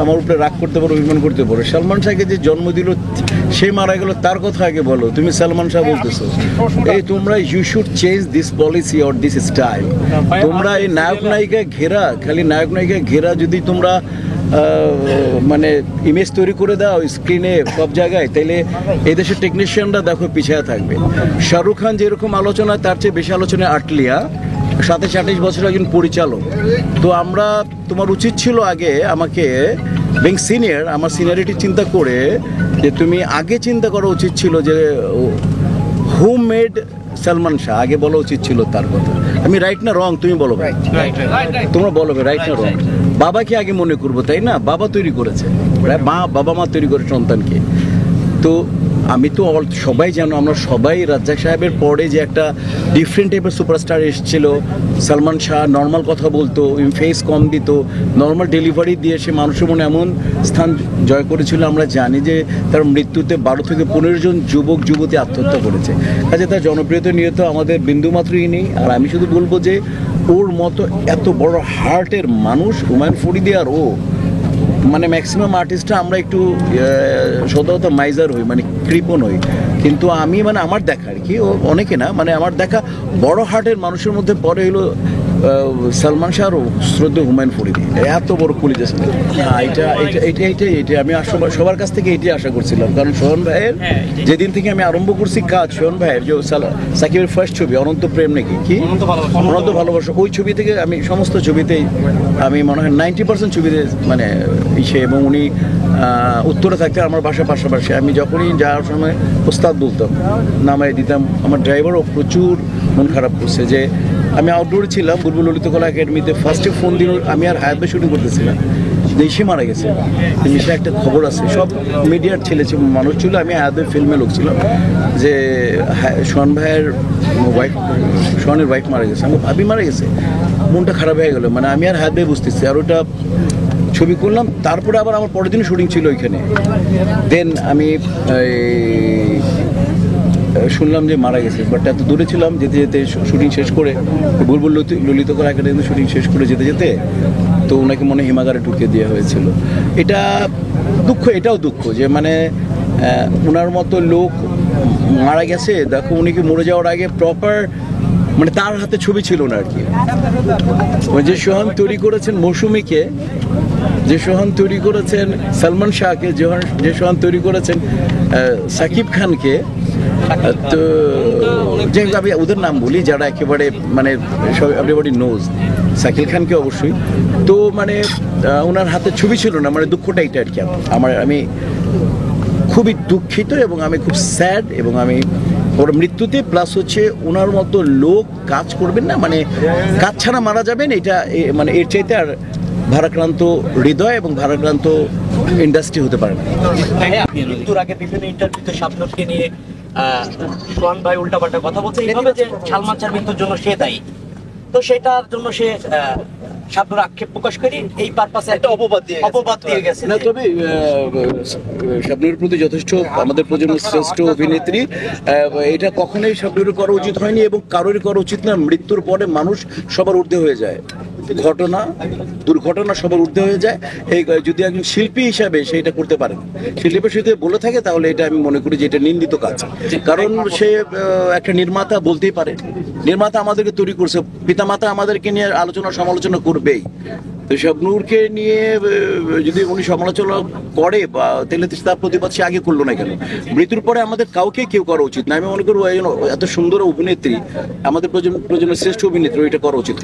আমার উপরে রাগ করতে পারো, অভিমান করতে পারো। সালমান শাহকে যে জন্ম দিল, সে মারা গেল, তার কথা আগে বলো। তুমি সালমান শাহ বলতেছো। এই তোমরা you should change this policy or this style. তোমরা এই নায়ক নায়িকা ঘেরা, খালি নায়ক নায়িকা ঘেরা যদি তোমরা মানে ইমেজ তৈরি করে দাও স্ক্রিনে সব জায়গায়, তাইলে এদেশের টেকনিশিয়ানরা দেখো পিছিয়ে থাকবে। শাহরুখ খান যেরকম আলোচনা, তার চেয়ে বেশি আলোচনায় আটলিয়া, 27-28 বছর একজন পরিচালক। তো আমরা, তোমার উচিত ছিল আগে আমাকে বিং সিনিয়র, আমার সিনিয়রিটি চিন্তা করে যে তুমি আগে চিন্তা করা উচিত ছিল যে হু মেড সালমান শাহ, আগে বলা উচিত ছিল তার কথা। আমি রাইট না রং তুমি বলো ভাই, তোমরা বলো ভাই রাইট না রং। বাবাকে আগে মনে করবো, তাই না? বাবা তৈরি করেছে, বাবা মা তৈরি করে সন্তানকে। তো আমি তো সবাই জানো, আমরা সবাই রাজ্জাক সাহেবের পরে যে একটা ডিফারেন্ট টাইপের সুপারস্টার এসেছিল সালমান শাহ, নর্মাল কথা বলতো, ফেস কম দিত, নর্মাল ডেলিভারি দিয়ে সে মানুষের মনে এমন স্থান জয় করেছিল। আমরা জানি যে তার মৃত্যুতে 12 থেকে 15 জন যুবক যুবতী আত্মহত্যা করেছে। কাজে তার জনপ্রিয়তা নিয়ে তো আমাদের বিন্দুমাত্রই নেই। আর আমি শুধু বলবো যে ওর মতো এত বড় হার্টের মানুষ হুমায়ুন ফরিদি আর ও, মানে ম্যাক্সিমাম আর্টিস্টরা আমরা একটু সদা মাইজার হই, মানে কৃপণ হই। কিন্তু আমি মানে আমার দেখা আর কি, ও অনেকে না, মানে আমার দেখা বড় হার্টের মানুষের মধ্যে পরে হলো সালমান শাহ আর শ্রদ্ধা হুমায়ুন ফরিদি, এত বড় কলিজা ছিল। এইটা আমি সবার কাছ থেকে এইটাই আশা করছিলাম। কারণ সোহন ভাইয়ের যেদিন থেকে আমি আরম্ভ করছি কাজ, সোহন ভাইয়ের যে সাকিবের ফার্স্ট ছবি অনন্ত প্রেম নাকি কি অনন্ত ভালোবাসা, ওই ছবি থেকে আমি সমস্ত ছবিতেই আমি মনে হয় 90% ছবিতে মানে ইসে, এবং উনি উত্তরে থাকতে আমার বাসার পাশাপাশি। আমি যখনই যাওয়ার সময় ওস্তাদ বলতাম, নামাই দিতাম। আমার ড্রাইভারও প্রচুর মন খারাপ করছে যে আমি আউটডোরে ছিলাম বুলবুল ললিত কলা একাডেমিতে, ফার্স্টে ফোন দিল, আমি আর হায়াত ভাই শুটিং করতেছিলাম, দেশে মারা গেছে। জিনিসটা একটা খবর আছে, সব মিডিয়ার ছেলে মানুষ ছিল, আমি হায়াত ভাই ফিল্মে লোক ছিলাম, যে সোহান ভাইয়ের ওয়াইফ, সোহানের ওয়াইফ মারা গেছে, আমার ভাবি মারা গেছে। মনটা খারাপ হয়ে গেলো, মানে আমি আর হায়াত ভাই বুঝতেছি। আর ওটা ছবি করলাম, তারপরে আবার আমার পরের দিন শুটিং ছিল ওইখানে। দেন আমি শুনলাম যে মারা গেছে, বাট এত দূরে ছিলাম, যেতে যেতে শুটিং শেষ করে বুলবুল ললিত কলা একাডেমিতে শুটিং শেষ করে যেতে যেতে তো ওনাকে মনে হিমাগারে ঢুকিয়ে দেওয়া হয়েছিল। এটা দুঃখ, এটাও দুঃখ যে মানে ওনার মতো লোক মারা গেছে। দেখো উনি কি মরে যাওয়ার আগে প্রপার মানে তার হাতে ছবি ছিল না আর কি। যে সোহান তৈরি করেছেন মৌসুমীকে, যে সোহান তৈরি করেছেন সালমান শাহকে, যে সোহান তৈরি করেছেন সাকিব খানকে, তো যে আমি ওদের নাম বলি যারা একেবারে মানে এভরিবডি নোজ, শাকিল খানকে অবশ্যই। তো মানে ওনার হাতে ছবি ছিল না, মানে দুঃখটা এটা আর কি। আমি খুবই দুঃখিত এবং আমি খুব স্যাড, এবং আমি ওর মৃত্যুতে, প্লাস হচ্ছে ওনার মতো লোক কাজ করবেন না, মানে কাজ ছাড়া মারা যাবেন, এটা মানে এর চাইতে আর ভারাক্রান্ত হৃদয় এবং ভারাক্রান্ত ইন্ডাস্ট্রি হতে পারে না। মৃত্যুর আগে বিভিন্ন ইন্টারভিউতে শাবনূরকে নিয়ে সোহান ভাই উল্টাপাল্টা কথা বলছে, এইভাবে যে সালমান শাহর মৃত্যুর জন্য সে দায়ী, তো সেটার জন্য সে শাবনূর আক্ষেপ প্রকাশ করে এই পারপাসে একটা অপবাদ দিয়ে গেছে। না, তবে শাবনূরের প্রতি যথেষ্ট আমাদের প্রজন্মের শ্রেষ্ঠ অভিনেত্রী, এটা কখনোই শাবনূরের করা উচিত হয়নি এবং কারোরই করা উচিত না। মৃত্যুর পরে মানুষ সবার ঊর্ধ্বে হয়ে যায়, ঘটনা দুর্ঘটনা সবার ঊর্ধ্বে হয়ে যায়। এই যদি একজন শিল্পী হিসাবে সেটা করতে পারেন, শিল্পী সাথে বলে থাকে, তাহলে এটা আমি মনে করি যে এটা নিন্দিত কাজ। কারণ সে একটা নির্মাতা, বলতেই পারে নির্মাতা আমাদেরকে তৈরি করছে, পিতামাতা আমাদেরকে নিয়ে আলোচনা সমালোচনা করবেই। তো শাবনূরকে নিয়ে যদি উনি সমালোচনা করে বা তাহলে তার প্রতিবাদ সে আগে করলো না কেন? মৃত্যুর পরে আমাদের কাউকে কেউ করা উচিত না। আমি মনে করবো এত সুন্দর অভিনেত্রী, আমাদের প্রজন্মের শ্রেষ্ঠ অভিনেত্রী, এটা করা উচিত।